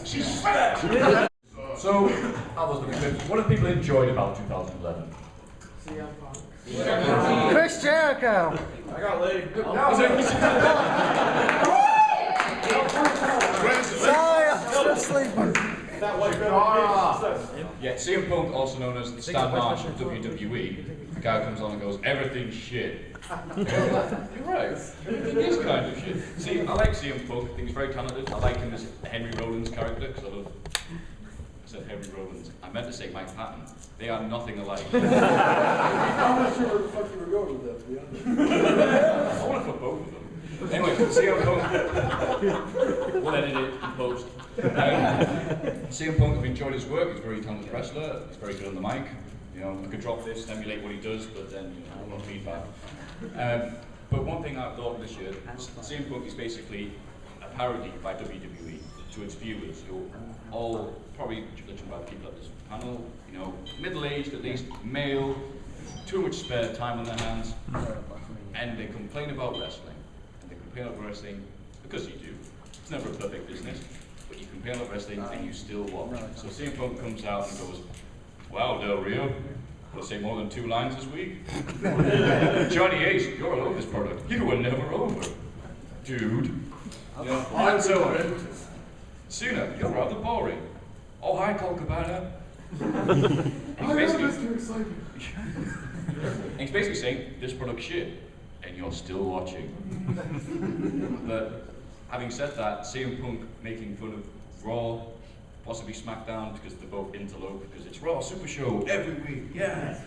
She's fat! So, how was the weekend? What have people enjoyed about 2011? Chris Jericho! I got laid. Sorry, I'm still sleeping. That white Yeah, CM Punk, also known as the Stan Marsh of WWE, the guy who comes on and goes, everything's shit. You're right, it is kind of shit. See, I like CM Punk, I think he's very talented. I like him as Henry Rollins' character, because I love... I said Henry Rollins. I meant to say Mike Patton. They are nothing alike. I'm not sure where the fuck you were going with that, to be honest. I want to put both of them. Anyway, CM Punk. We'll edit it in post. CM Punk, I've enjoyed his work. He's a very talented wrestler. He's very good on the mic. You know, I could drop this and emulate what he does, but then, you know, no feedback. But one thing I thought this year, CM Punk is basically a parody by WWE to its viewers, who all probably judging by people at this panel, you know, middle-aged at least, male, too much spare time on their hands, and they complain about wrestling. And they complain about wrestling because you do. It's never a perfect business, but you complain about wrestling and you still watch. So CM Punk comes out and goes, "Wow, Del Rio, we'll say more than 2 lines this week. Johnny Ace, you're all over this product. You were never over, dude. You know, and so on. Cena, you're rather boring. Oh, hi, Colt Cabana." And he's basically saying, this product's shit, and you're still watching. But having said that, CM Punk making fun of Raw, possibly SmackDown, because they're both interlope, because it's Raw Super Show every week, yeah.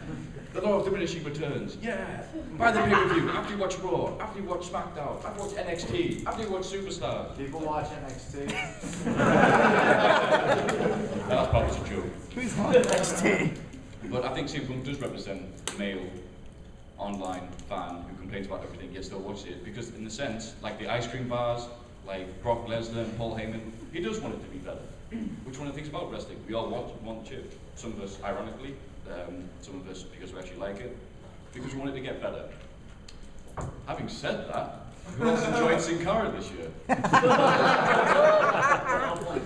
The law of diminishing returns, yeah. Buy the pay-per-view, after you watch Raw, after you watch SmackDown, after you watch NXT, after you watch Superstar. People watch NXT. That's probably a joke. Who's on NXT? But I think CM Punk does represent the male online fan who complains about everything yet still watches it, because in a sense, like the ice cream bars, like Brock Lesnar and Paul Heyman, he does want it to be better. Which one of the things about wrestling? We all want chip. Some of us ironically, some of us because we actually like it, because we want it to get better. Having said that, who else enjoyed Sin Cara this year?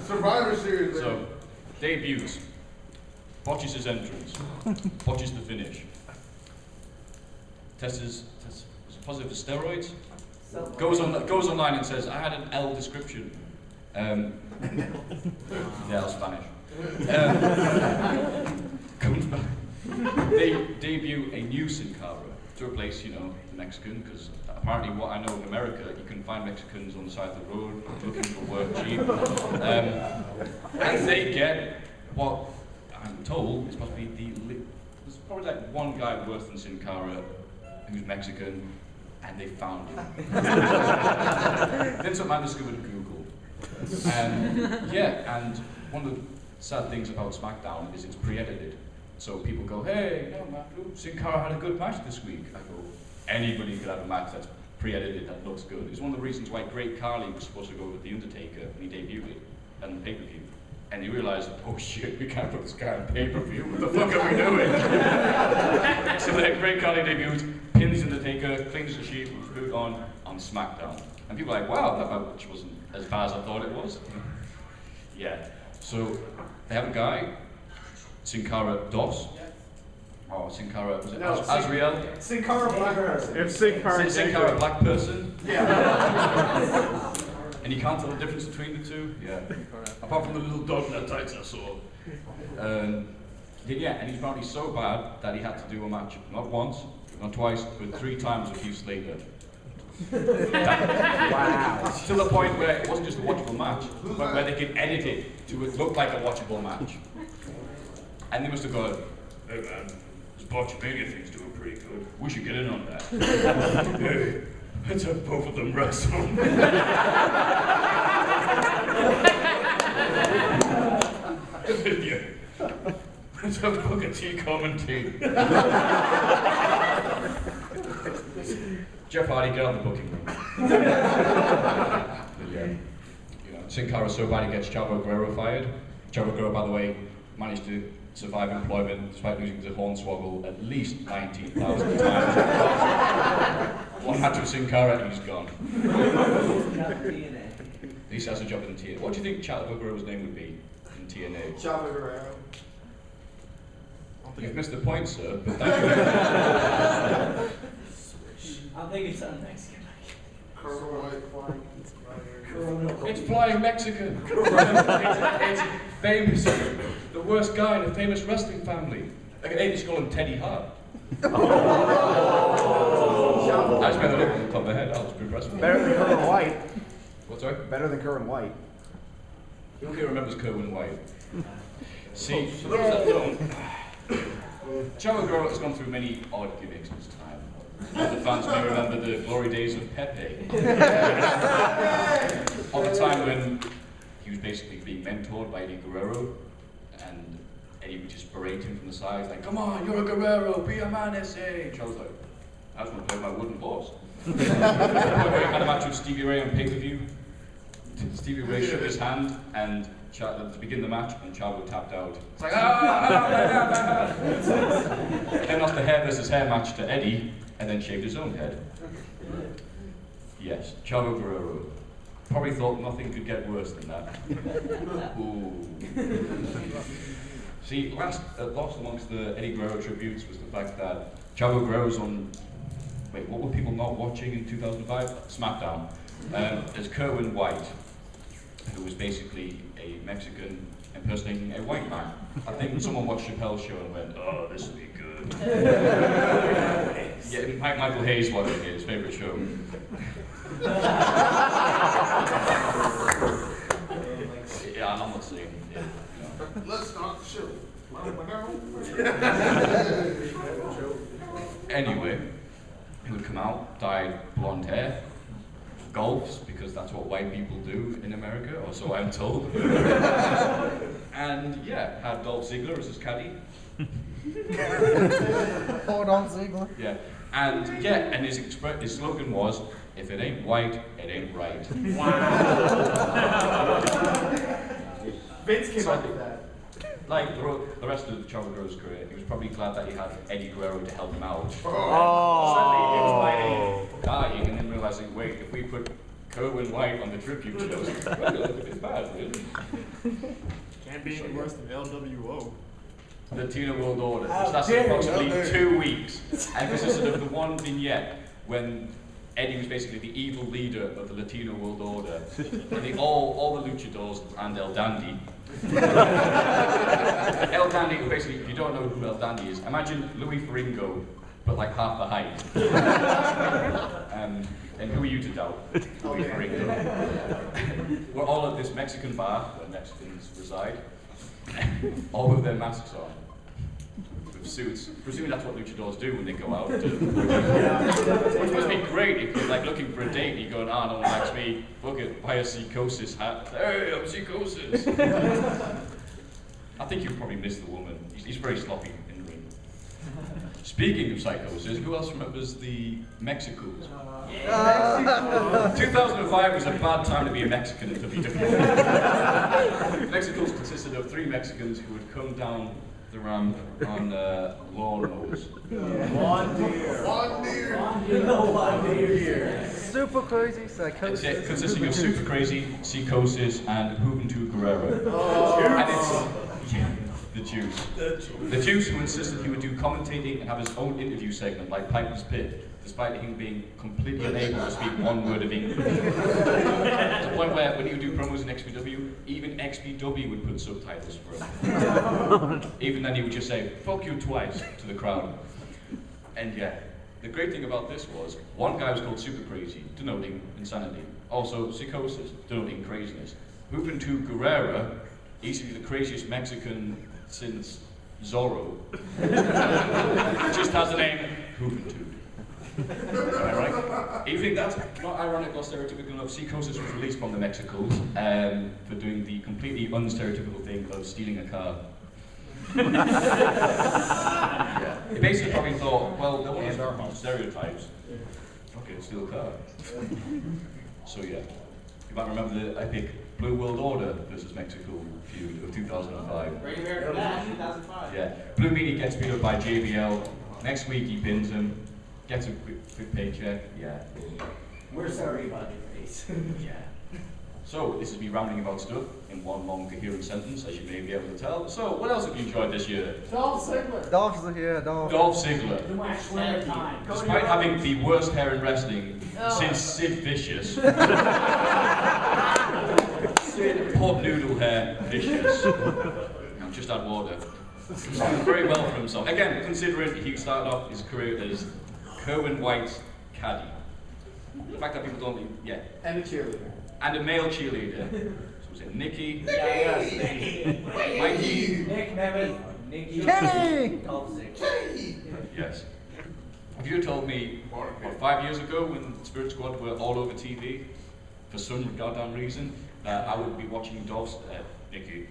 Survivor Series. So, debuts. Botches' entrance. Botches the finish. Was positive for steroids. Goes online and says, "I had an L description." Yeah, that's Spanish. Comes back. They debut a new Sin Cara to replace, you know, the Mexican, because apparently what I know in America, you can find Mexicans on the side of the road looking for work cheap. And they get what I'm told is possibly there's probably like one guy worse than Sin Cara who's Mexican, and they found him. Then some man discovered Google. Yeah, and one of the sad things about SmackDown is it's pre-edited. So people go, "Hey, no, Maffew, Sin Cara had a good match this week." I go, anybody could have a match that's pre-edited that looks good. It's one of the reasons why Great Khali was supposed to go with The Undertaker when he debuted it on the pay-per-view. And he realized, oh shit, we can't put this guy on pay-per-view. What the fuck are we doing? So then Great Khali debuts, pins Undertaker, cleans the sheet, with food on SmackDown. And people are like, wow, that match wasn't as bad as I thought it was. Yeah. So they have a guy, Sin Cara Dos. Oh, Sin Cara, was it Azrael? Sin Cara Black Person. It's Sin Cara. Sin Cara Black Person? Yeah. And you can't tell the difference between the two? Yeah. Apart from the little dog in that tights I saw. Yeah, and he's apparently so bad that he had to do a match, not once, not twice, but 3 times with Heath Slater. Wow. To the point where it wasn't just a watchable match, but where they could edit it to look like a watchable match. And they must have gone, "Hey man, this Botchamania thing's doing pretty good. We should get in on that." Hey, let's have both of them wrestle. Yeah. Let's have Booker T commentate. Jeff Hardy, get on the booking room. Yeah. You know, Sin Cara's so bad he gets Chavo Guerrero fired. Chavo Guerrero, by the way, managed to survive employment despite losing to Hornswoggle at least 19,000 times. One had to Sin Cara, he's gone. At least has a job in TNA. What do you think Chavo Guerrero's name would be in TNA? Chavo Guerrero. You've missed the point, sir, but thank you. I'm thinking something Mexican. It's flying Mexican. It's famous. The worst guy in a famous wrestling family. They just call him Teddy Hart. I just made that up on the top of my head. That was pretty impressive. Better than Kerwin White. What's that? Better than Kerwin White. Who here remembers Kerwin White? See, Chavo Guerrero has gone through many odd gimmicks in his time. The fans may remember the glory days of Pepe. Or the time when he was basically being mentored by Eddie Guerrero, and Eddie would just berate him from the sides, like, "Come on, you're a Guerrero, be a man, S.H." I was like, I just want to play my wooden horse. He had a match with Stevie Ray on pay-per-view. Stevie Ray shook his hand and to begin the match, and Chavo tapped out. It's like, Then lost the hair versus hair match to Eddie, and then shaved his own head. Yes, Chavo Guerrero. Probably thought nothing could get worse than that. Ooh. See, lost amongst the Eddie Guerrero tributes was the fact that Chavo Guerrero's on, wait, what were people not watching in 2005? SmackDown. There's Kerwin White, who was basically a Mexican impersonating a white man. I think someone watched Chappelle's show and went, "Oh, this will be good." Yeah, Michael Hayes watching it, his favourite show. Yeah, I'm not saying. Yeah, no. Let's start the show. Anyway, he would come out, dyed blonde hair, golfs, because that's what white people do in America, or so I'm told. And yeah, had Dolph Ziggler as his caddy. Hold on, Ziggler. Yeah, and yeah, and his slogan was, "If it ain't white, it ain't right." Wow. Vince came up with that. Like the rest of Chavo Guerrero's career, he was probably glad that he had Eddie Guerrero to help him out. Suddenly he was fighting. Dying, and then realizing, wait, if we put Kerwin White on the tribute shows, well, it's bad, really. Can't be any worse than LWO. The Latino World Order, which lasted approximately 2 weeks, and consisted of the one vignette when Eddie was basically the evil leader of the Latino World Order, and all the luchadors and El Dandy. El Dandy, basically, if you don't know who El Dandy is, imagine Louis Ferringo, but like half the height. And who are you to doubt? Louis Ferringo. We're all at this Mexican bar where Mexicans reside, all with their masks on, with suits. Presumably that's what luchadors do when they go out. Which must be great if you're like looking for a date and you're going, "Ah, no one likes me, fuck it, buy a Psychosis hat. Hey, I'm Psychosis." I think you'll probably miss the woman. He's very sloppy in the ring. Speaking of Psychosis, who else remembers the Mexicals? 2005 was a bad time to be a Mexican and to be different. Mexicals consisted of 3 Mexicans who would come down the ramp on lawnmowers. One deer. Super crazy psychosis. Consisting of Super Crazy, Psychosis, and Juventud Guerrero. And it's the Juice. The Juice, who insisted he would do commentating and have his own interview segment like Piper's Pit, despite him being completely unable to speak one word of English. To the point where when he would do promos in XPW, even XPW would put subtitles for him. Even then he would just say, "Fuck you" twice to the crowd. And yeah, the great thing about this was, one guy was called Super Crazy, denoting insanity. Also Psychosis, denoting craziness. Juventud Guerrero, easily the craziest Mexican since Zorro, just has the name Juventud. Am I right? You think that's not ironic or stereotypical enough? Psychosis was released from the Mexicals for doing the completely unstereotypical thing of stealing a car. Yeah. He basically probably thought, well, no one has stereotypes. Okay, steal a car. So yeah. You might remember the epic Blue World Order versus Mexico feud of 2005. Great American Bash, 2005. Yeah. Blue Meanie gets beat up by JBL. Next week he pins him, gets a quick paycheck. Yeah. We're sorry about your face. Yeah. So, this is me rambling about stuff in one long coherent sentence, as you may be able to tell. So, what else have you enjoyed this year? Dolph Ziggler. Dolph's here, Dolph. Dolph Ziggler. Time. Despite having the worst hair in wrestling since Sid Vicious. Sid pot noodle hair Vicious. Now, just add water. He's doing very well for himself. Again, considering he started off his career as Kerwin White's caddy. The fact that people don't, yeah. And a cheerleader. And a male cheerleader. So was it Nikki? Yes. Mikey? Nick, Nevin, Nikki, Kenny! Dolph Ziggler. Yes. If you had told me, what, 5 years ago when Spirit Squad were all over TV, for some goddamn reason, I would be watching Dolph's, Nikki,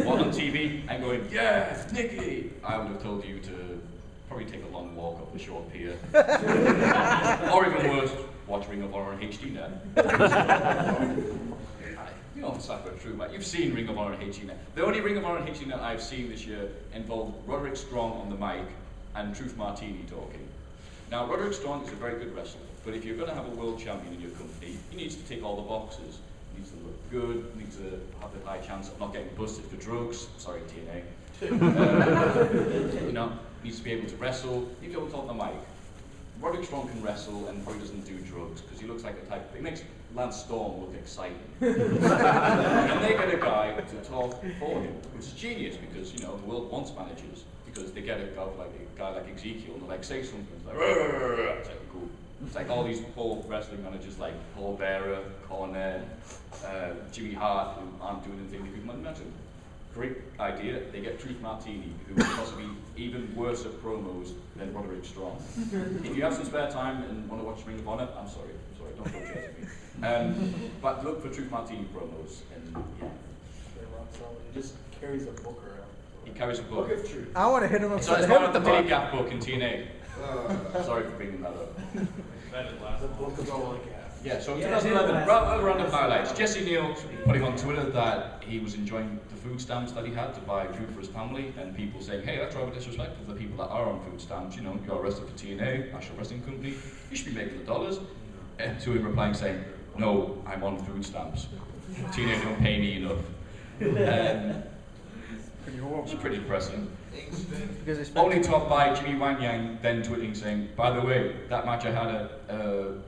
on TV and going, yeah, Nikki! I would have told you to probably take a long walk up the short pier. Or even worse, watch Ring of Honor on HDNet. You know, it's not very true, but you've seen Ring of Honor on HDNet. The only Ring of Honor on HDNet I've seen this year involved Roderick Strong on the mic and Truth Martini talking. Now, Roderick Strong is a very good wrestler, but if you're going to have a world champion in your company, he needs to tick all the boxes. He needs to look good, he needs to have the high chance of not getting busted for drugs. Sorry, TNA. You know, needs to be able to wrestle. He don't talk on the mic. Roderick Strong can wrestle and probably doesn't do drugs because he looks like the type. He makes Lance Storm look exciting. And they get a guy to talk for him, which is genius because you know the world wants managers because they get a guy like Ezekiel and they're like say something. It's like, it's like cool. It's like all these poor wrestling managers like Paul Bearer, Cornette, Jimmy Hart who aren't doing anything they could imagine. Great idea. They get Truth Martini, who is possibly even worse at promos than Roderick Strong. If you have some spare time and want to watch Ring of Honor, I'm sorry, don't go chasing me. But look for Truth Martini promos, and yeah. He just carries a book around. He carries a book. Book of Truth. I want to hit him So upside it's the head one with of the the book. Gap book in TNA. Sorry for bringing that up. The book of all like Yeah, so Yeah, 2011, random highlights. Jesse Neal putting on Twitter that he was enjoying the food stamps that he had to buy food for his family, and people saying, hey, that's rather disrespectful to the people that are on food stamps. You know, you're arrested for TNA, National Wrestling Company, you should be making the dollars. And to him replying saying, no, I'm on food stamps. TNA don't pay me enough. It's pretty depressing. Because it's Only topped by Jimmy Wang Yang then tweeting saying, by the way, that match I had at the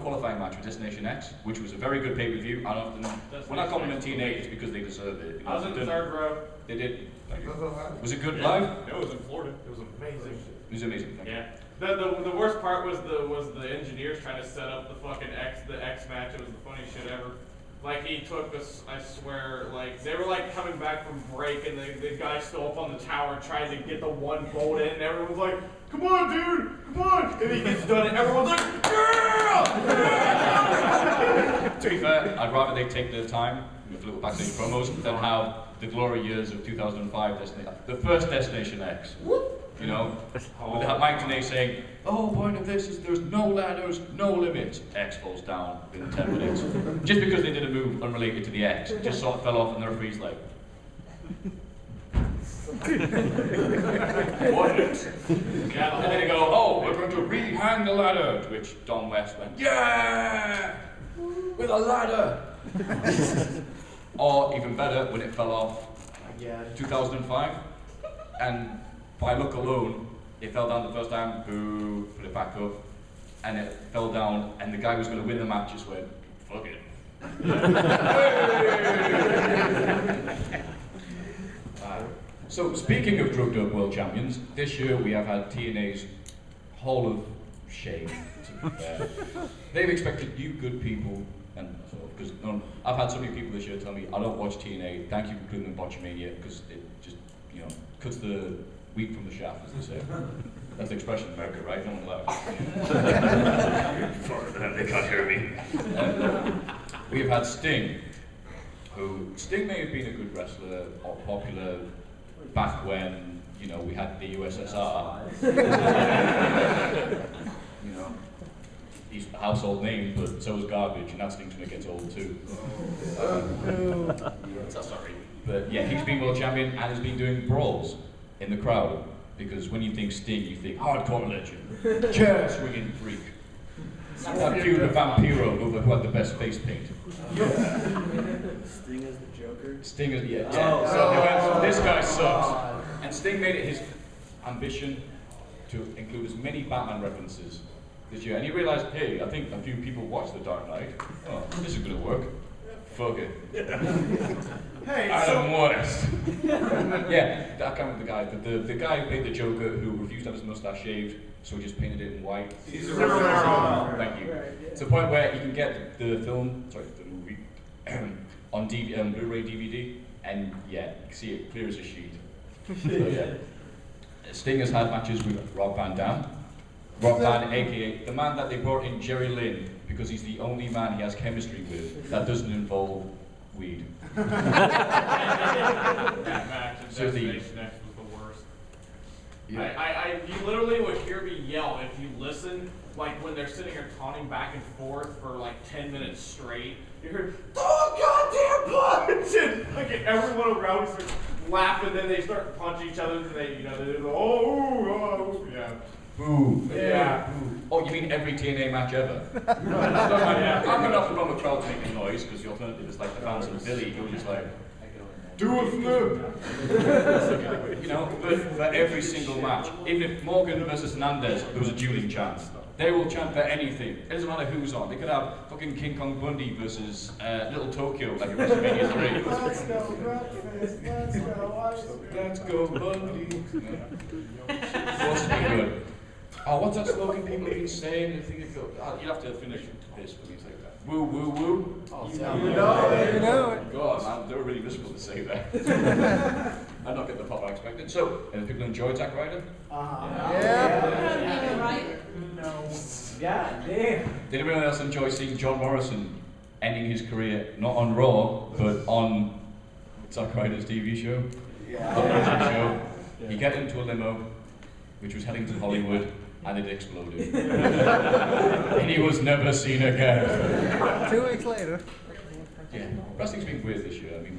qualifying match with Destination X, which was a very good pay-per-view. I often, when I compliment TNA, it's because they deserve it. I was in the third row. They did. Thank you. Was it good live? It was in Florida. It was amazing. It was amazing. Thank you. Yeah. The worst part was the engineers trying to set up the fucking X match. It was the funniest shit ever. Like he took this, I swear, like they were like coming back from break and the guy still up on the tower trying to get the one bolt in and everyone's like, come on dude, come on! And he gets done and everyone's like, yeah! To be fair, I'd rather they take their time with little backstage promos than have the glory years of 2005 the first Destination X. You know, with Mike Tenay saying, oh, point of this is there's no ladders, no limits. X falls down in 10 minutes. Just because they did a move unrelated to the X. It just sort of fell off and the referee's like, what? Yeah, and then they go, oh, we're going to re-hang the ladder. To which Don West went, yeah! With a ladder! Or even better, when it fell off, 2005, and by luck alone, it fell down the first time, boo, put it back up, and it fell down, and the guy who was going to win the match just went, fuck it. So, speaking of drugged up world champions, this year we have had TNA's Hall of Shame, to be fair. They've expected you good people, and because I've had so many people this year tell me, I don't watch TNA, thank you for including Botchamania, because it just, you know, cuts the wheat from the shaft, as they say. That's the expression in America, right? No one laughs. They can't hear me. We have had Sting, who, Sting may have been a good wrestler, or popular, back when, you know, we had the USSR. You know, he's a household name, but so is Garbage, and that Sting's when it gets old too. So sorry. But yeah, he's been world champion and has been doing brawls in the crowd. Because when you think Sting, you think hardcore legend, chair swinging freak. How cute a vampiro who had the best face paint. Sting as the Joker? Sting is, yeah. So they went, this guy sucks. And Sting made it his ambition to include as many Batman references this year. And he realized, hey, I think a few people watched The Dark Knight. Oh, this is gonna work. Fuck it. Hey, Adam West. Yeah, I can't remember the guy, but the guy who played the Joker who refused to have his mustache shaved, so he just painted it in white. He's a Thank you. It's a point where you can get the film, sorry, the movie, on Blu-ray DVD, and yeah, you can see it clear as a sheet. So yeah. Sting has had matches with Rob Van Dam. Rob Van, aka the man that they brought in, Jerry Lynn, because he's the only man he has chemistry with that doesn't involve weed. That match in So the- Destination X was the worst. Yeah. You literally would hear me yell if you listen, like when they're sitting here taunting back and forth for like 10 minutes straight. You heard, oh goddamn punch! And like everyone around starts laughing, then they start punching each other, and they, you know, they go, oh, yeah. Boo. Yeah. Oh, you mean every TNA match ever? I'm enough to run with crowd making noise, because the alternative is like the fans of Billy, who are just like, do a flip! You know, but for every single match, even if Morgan versus Hernandez, there was a dueling chant. They will chant for anything. It doesn't matter who's on. They could have fucking King Kong Bundy versus Little Tokyo, like at WrestleMania 3. Let's go, breakfast. Let's go, ice cream. Let's go, Bundy. What's been good? Oh, what's that slogan people have been saying? I think it goes, you'll have to finish this for me to say that. Woo, woo, woo. Oh, You know it. God, man, they were really difficult to say that. I'm not getting the pop I expected. So, any people enjoyed Zack Ryder? Yeah. Right? No. Yeah, damn. Did anyone else enjoy seeing John Morrison ending his career not on Raw, but on Zack Ryder's TV show? Yeah. The Magic Show. He got into a limo, which was heading to Hollywood, and it exploded. And he was never seen again. 2 weeks later. Yeah, wrestling's been weird this year. I mean,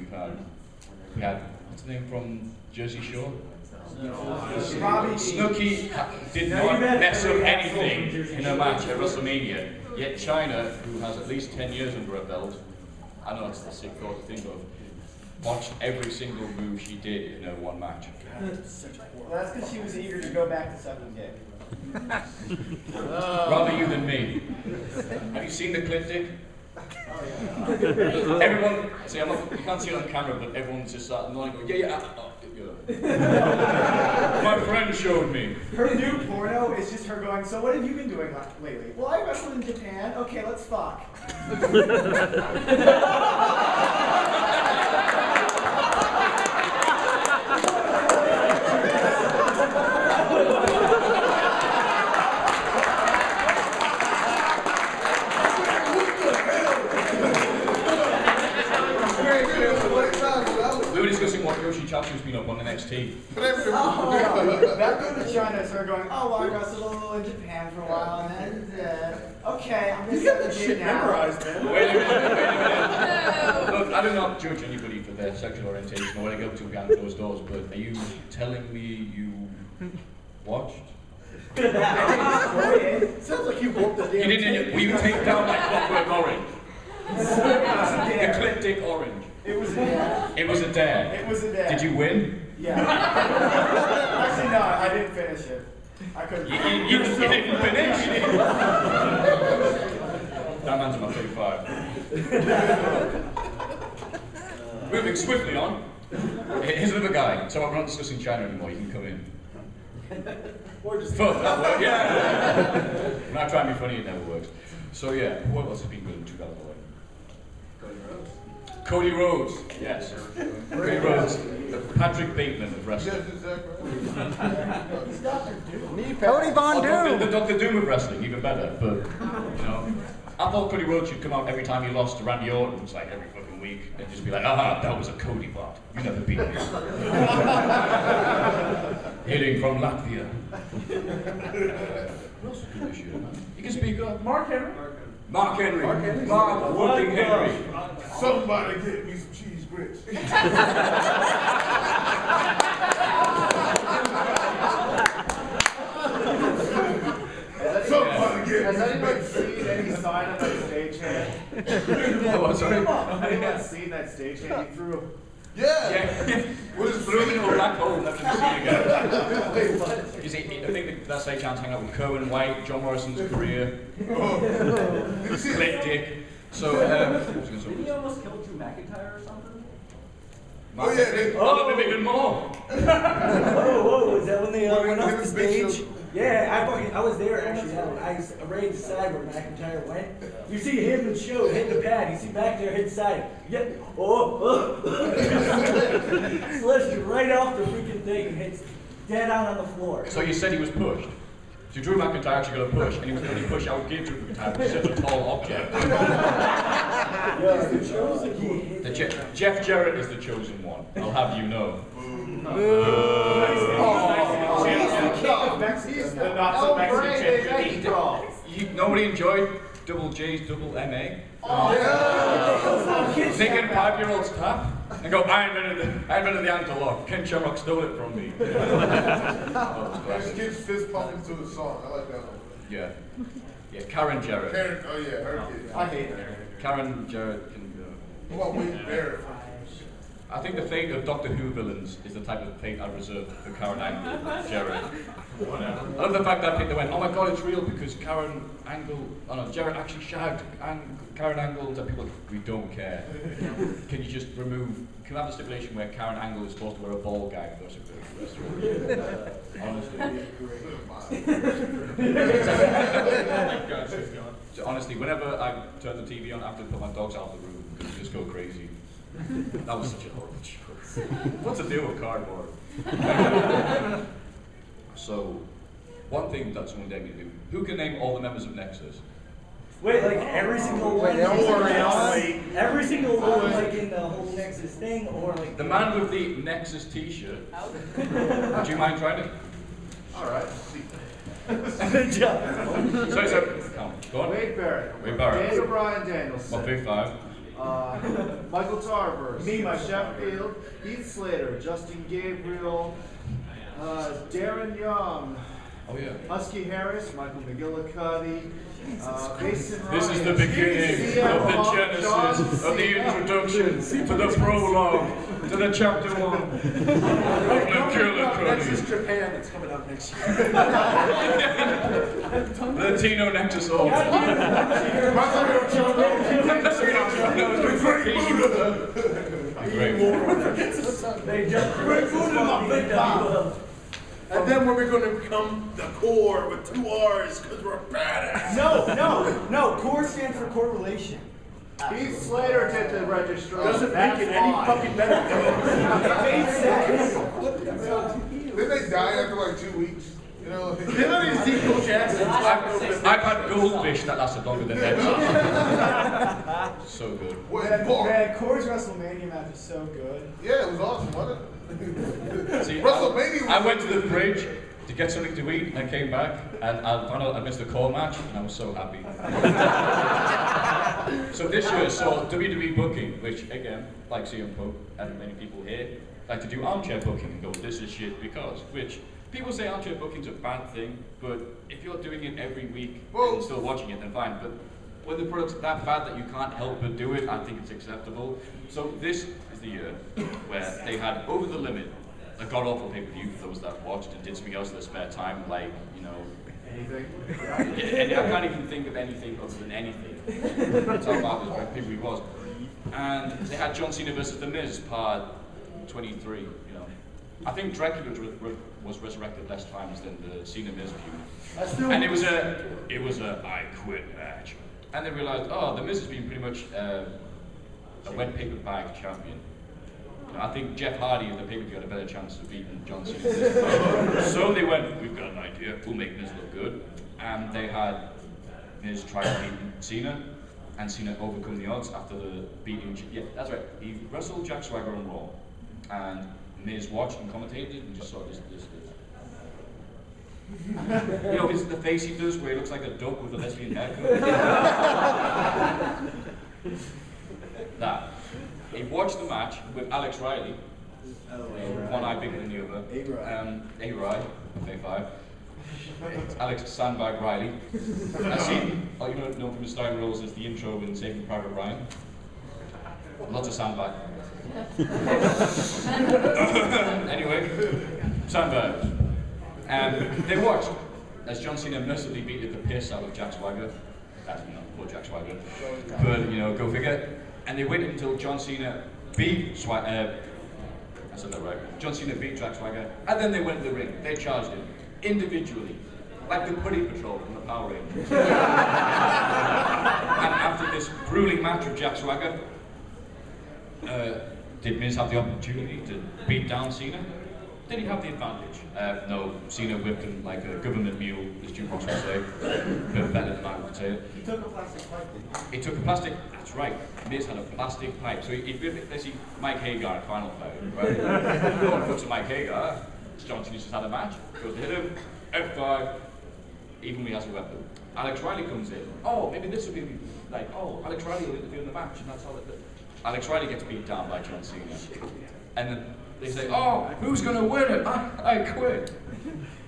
we had what's the name from Jersey Shore? Snooki did not mess up anything in a match at WrestleMania. Yet China, who has at least 10 years under her belt, I know it's the sick thought to think of, watched every single move she did in her one match. Well, that's because she was eager to go back to sucking dick. Rather you than me. Have you seen the clip, Dick? Everyone, see, I'm not, you can't see it on camera, but everyone's just starting going, yeah. My friend showed me. Her new porno is just her going, so what have you been doing lately? Well, I wrestled in Japan. Okay, let's fuck. We were discussing what Yoshi Chachu's been up on NXT. That go to China is her going, oh, well, I wrestled in Japan for a while, and then, okay, I'm You gonna got that suck a shit dick now. memorized, man. Wait a minute. Look, I do not judge anybody for their sexual orientation or where they go to behind closed doors, but are you telling me you watched? Sounds like you whooped the damn You didn't, will you take down like Clockwork Orange? Ecliptic Orange. It was a dare. It was a dare. It was a dare. Did you win? Yeah. Actually, no, I didn't finish it. I couldn't. You didn't finish. That man's in my 35. Moving swiftly on. Here's another guy. So I'm not discussing China anymore. You can come in. Or just Fuck that work. Yeah. When I try and be funny, it never works. So yeah, what else has been good in 2011? Cody Rhodes. Yes. Cody Rhodes. The Patrick Bateman of wrestling. Cody Von Doom. The Dr. Doom of wrestling, even better. But, you know, I thought Cody Rhodes should come out every time he lost to Randy Orton, it's like every fucking week, and just be like, that was a Cody bot. You never beat me. Hailing from Latvia. Who else is good this year, man? You can speak up. Mark Henry. Mark Henry. Mark fucking Henry. Somebody get me some cheese grits. Somebody get Has me some anyone bacon. seen any sign of that stagehand? Oh, sorry. Has anyone seen that stagehand he threw? Yeah. Yeah. What is Threw him into a black hole and never to be seen again. Wait, what? You see, I think that stage chance hang out with Kerwin White, John Morrison's career, Clint Dick. So, what was I going to Didn't say? he almost kill Drew McIntyre or something? Oh, yeah, they- I love him even more. Whoa, is that when they went off the Big stage? Show. Yeah, I was there actually. I arrayed the side where McIntyre went. You see him in the show hit the pad. You see back there hit the side. Yeah. Slips right off the freaking thing and hits dead on the floor. So you said he was pushed. So Drew McIntyre actually got a push, and he was the only push I would give Drew McIntyre because he's such a tall object. Jeff Jarrett is the chosen one. I'll have you know. He's the not so Mexican champion. Nobody enjoyed Double J's Double MA. Yeah. Thinking 5-year-olds tap and go, I invented the ankle lock. Ken Shamrock stole it from me. Oh, it was There's classic. kids fist pumping to the song. I like that one. Yeah. Yeah, Karen Jarrett. Karen, oh yeah, her kid. I hate her. Karen Jarrett can go. What about Wade Barrett? I think the fate of Doctor Who villains is the type of fate I reserve for Karen Angle, Jarrett. Whatever. I love the fact that they went, oh my god, it's real because Karen Angle, oh no, Jarrett actually shagged Karen Angle, and people are like, we don't care. Can you just remove, can we have a stipulation where Karen Angle is supposed to wear a ball gag or something for the rest of the Honestly. Thank God she's gone. So honestly, whenever I turn the TV on, I have to put my dogs out of the room because they just go crazy. That was such a horrible joke. What's the deal with cardboard? So, one thing that someone dared me to do. Who can name all the members of Nexus? Wait, like every single one? don't worry, I'll wait. Every single one, like in the whole Nexus thing, or like The man with the Nexus t-shirt. Do you mind trying it? Alright. Good job. Sorry, come on, go on. Wade Barrett. Wade Barrett. Daniel Bryan Danielson. My big five. Michael Tarver. Me, myself. Sheffield. Heath Slater. Justin Gabriel. Darren Young. Oh yeah. Husky Harris. Michael McGillicuddy. Mason Ryan. This is the beginning of the genesis, of the introduction, to the prologue, to the chapter 1. Nexus Japan that's coming out next year. The Tino Nexus All. Great. They just And then we're going to become the core with 2 R's because we're badass. No. Core stands for correlation. Heath Slater did the registration. Doesn't make it any fucking better. Didn't they die after like 2 weeks? You know, Hillary Ezekiel Jackson. I've had goldfish that lasted longer than that. So good. Man, Core's WrestleMania match is so good. Yeah, it was awesome, wasn't it? See, WrestleMania was I went to the fridge to get something to eat and I came back and I found out I missed the core match and I was so happy. So this year saw WWE booking, which again, like CM Punk and many people here, like to do armchair booking and go, this is shit because, which people say armchair booking's a bad thing, but if you're doing it every week and still watching it, then fine. But when the product's that bad that you can't help but do it, I think it's acceptable. So this is the year where they had Over the Limit, a god-awful pay-per-view for those that watched and did something else in their spare time, like, you know, Anything? and I can't even think of anything other than anything. That's how bad this pay-per-view was. And they had John Cena versus The Miz, part 23, you know. I think Dracula was resurrected less times than the Cena Miz feud. And it was a I quit match. And they realized, oh, The Miz has been pretty much a wet paper bag champion. You know, I think Jeff Hardy in the pay-per-view had a better chance of beating John Cena. So they went, we've got an idea, we'll make Miz look good. And they had Miz try to beat Cena, and Cena overcome the odds after the beating. Yeah, that's right. He wrestled Jack Swagger on Raw, and Miz watched and commentated and just saw this. You know, the face he does where he looks like a duck with a lesbian haircut. That. He watched the match with Alex Riley. One eye bigger than the other. A-Rye, A5. It's Alex Sandbag Riley. I see, oh, you know from his starring roles as the intro in Saving Private Ryan. Lots of sandbag. Anyway, sandbag. They watched as John Cena mercilessly beat the piss out of Jack Swagger. That's, you know, poor Jack Swagger. But, you know, go figure. And they waited until John Cena beat Swagger. I said that right. John Cena beat Jack Swagger, and then they went to the ring. They charged him individually, like the Putty Patrol from the Power Rangers. And after this grueling match with Jack Swagger, did Miz have the opportunity to beat down Cena? Did he have the advantage? No, Cena whipped him like a government mule, as Jukebox would say. But better than I would say it. He took a plastic pipe. He took a plastic, that's right. Miz had a plastic pipe. So he basically Mike Hagar in Final Fight, right? No one puts a Mike Hagar. John Cena just had a match, goes to hit him, F5, even when he has a weapon. Alex Riley comes in. Oh, maybe this will be like, oh, Alex Riley will interfere in the match, and that's how it. Alex Riley gets beat down by John Cena. And then they say, oh, who's going to win it? I quit.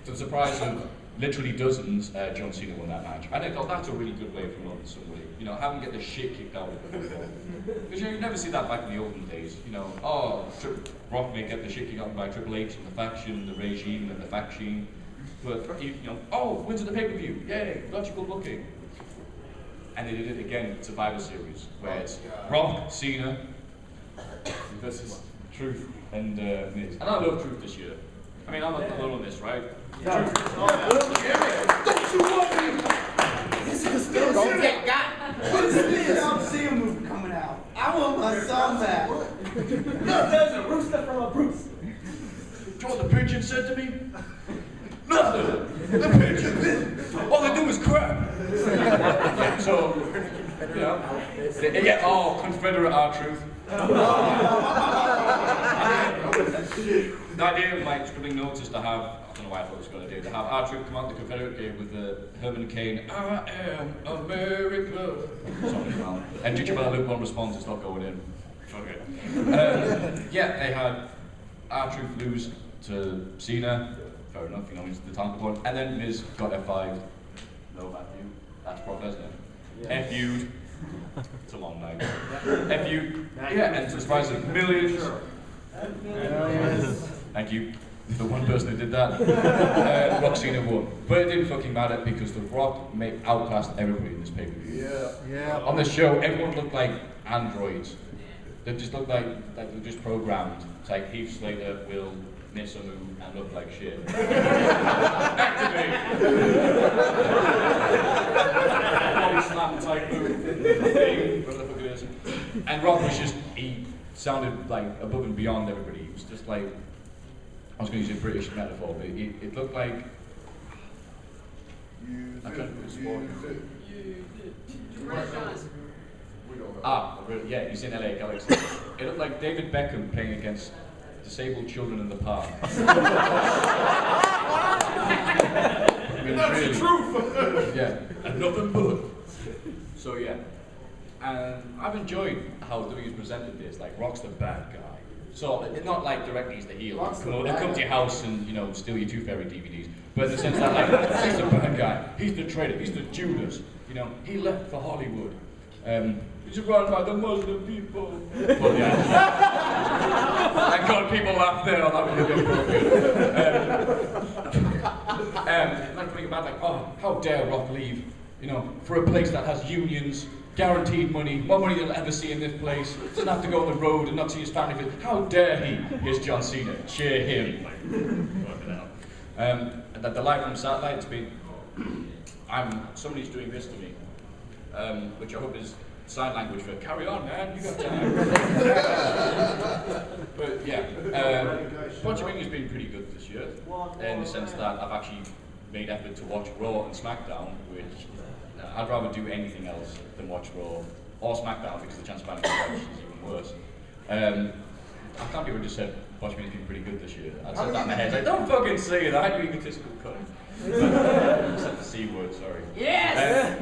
To the surprise of literally dozens, John Cena won that match. And I thought that's a really good way for somebody. You know, have him get the shit kicked out of him. Because you never see that back in the olden days. You know, oh, Rock may get the shit kicked out by Triple H and the faction, the regime, and the faction. But, you know, oh, wins at the pay-per-view. Yay, logical booking. And they did it again with Survivor Series, where it's Rock, Cena, versus Truth and Miz. And I love Truth this year. I mean, I'm not alone on this, right? Truth. Don't you want me? Don't get got. What's this? I'm seeing a movie coming out. I want my song back. There's a rooster from a Bruce. Do you know what the pigeon said to me? Nothing. The pigeon. All they do is crap. Yeah, so, you know, yeah, oh, Confederate R-Truth. The idea of like scribbling notes is to have, I don't know why I thought it was a good idea, to have R-Truth come out the Confederate game with the Herman Cain, I am America. And Did You Better Luke one response, it's not going in. Okay. Yeah, they had R-Truth lose to Cena. Fair enough, you know, he's the talented one. And then Miz got F5'd. No, Maffew. That's Brock Lesnar. F-U'd. It's a long night. F-U'd. Yeah, and to the surprise of millions. Thank you. The one person who did that. Rock Cena won. But it didn't fucking matter because The Rock outclassed everybody in this pay-per-view. Yeah. On the show, everyone looked like androids. They just looked like they were just programmed. It's like Heath Slater will miss a move and look like shit. Activate! Body slap type move. Whatever the fuck it is. And Rock was just, he sounded like above and beyond everybody. He was just like, I was going to use a British metaphor, but it looked like, I can't yeah, he's in LA Galaxy. It looked like David Beckham playing against disabled children in the park. I mean, That's really, the truth. yeah, and nothing but. So yeah, and I've enjoyed how WWE's presented this. Like Rock's the bad guy. So it's not like directly he's the heel. He'll come to your house and, you know, steal your Tooth Fairy DVDs. But in the sense that like he's the bad guy. He's the traitor. He's the Judas. You know, he left for Hollywood. He's run by the Muslim people. Well, yeah. Thank God people laughed there. That was really appropriate. Like thinking about like, oh, how dare Rock leave? You know, for a place that has unions, guaranteed money, more money than he'll ever see in this place. Doesn't have to go on the road and not see his family. How dare he? Here's John Cena. Cheer him. And the live from satellite, it's been, somebody's doing this to me, which I hope is sign language for carry on, man, you got time. But yeah, Botchamania's been pretty good this year, in the sense that I've actually made effort to watch Raw and SmackDown, which I'd rather do anything else than watch Raw or SmackDown because the chance of finding watch is even worse. I can't believe I just said Botchamania's been pretty good this year. I said that in my head, like, don't fucking say that, you egotistical cunt. Except the C word, sorry. Yes!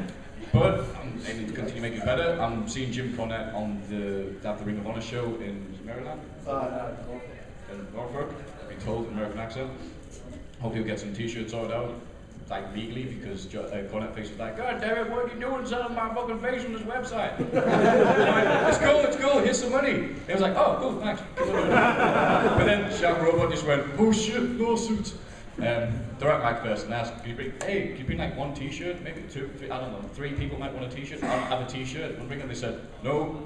But I'm aiming to continue making it better. I'm seeing Jim Cornette on the Ring of Honor show in Maryland? In Norfolk, I've been told, American accent. Hope he'll get some t-shirts sorted out, like legally, because Cornette face was like, God damn it, what are you doing selling my fucking face on this website? It's cool, here's some money. He was like, oh, cool, thanks. But then Shark Robot just went, oh shit, lawsuits. They're at MAGFest and asked, can you bring like one t-shirt, maybe 2, 3, I don't know, 3 people might want a t-shirt, I don't have a t-shirt, and bring it, they said, no.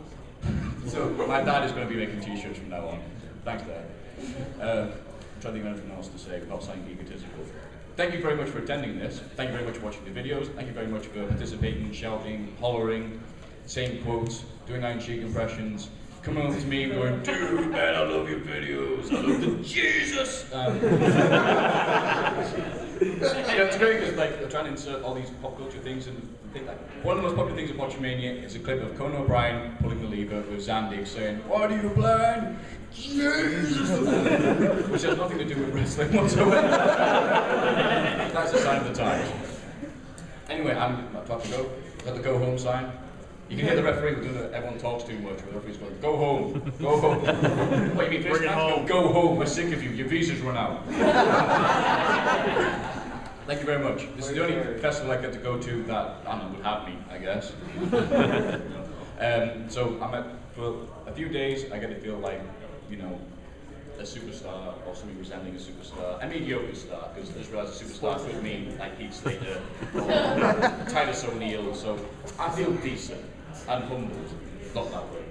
So my dad is going to be making t-shirts from now on. Thanks, Dad. I'm trying to think of anything else to say without sounding egotistical. Thank you very much for attending this. Thank you very much for watching the videos. Thank you very much for participating, shouting, hollering, saying quotes, doing Iron Sheik impressions, coming up to me going, dude, man, I love your videos. I love the Jesus. It's great because like they're trying to insert all these pop culture things, and I think like one of the most popular things in Botchamania is a clip of Conan O'Brien pulling the lever with Zandig saying, "What are you blind? Jesus!" Which has nothing to do with wrestling whatsoever. That's the sign of the times. Anyway, I'm about to go. Got the go home sign. You can hear the referee doing it. Everyone talks too much. The referee's going, "Go home, go home." What, you mean finish match? No, go home. We're sick of you. Your visa's run out. Thank you very much. This is the only festival I get to go to that I don't know, would have me, I guess. So I'm at for a few days. I get to feel like, you know, a superstar or something resembling a superstar. A mediocre star, because I just realized a superstar could mean like Heath Slater or Titus O'Neil. So I feel decent and humbled. Not that way.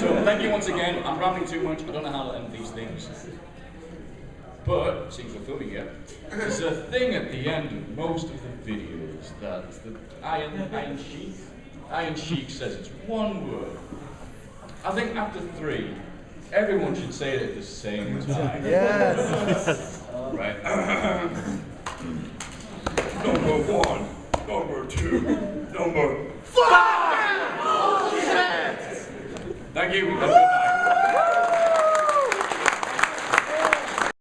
So thank you once again. I'm rambling too much. I don't know how to end these things. But, since we're filming it, there's a thing at the end of most of the videos that the Iron Sheik says it's one word. I think after 3, everyone should say it at the same time. Yes! Right? Number 1, number 2, number 5! Bullshit! Thank you.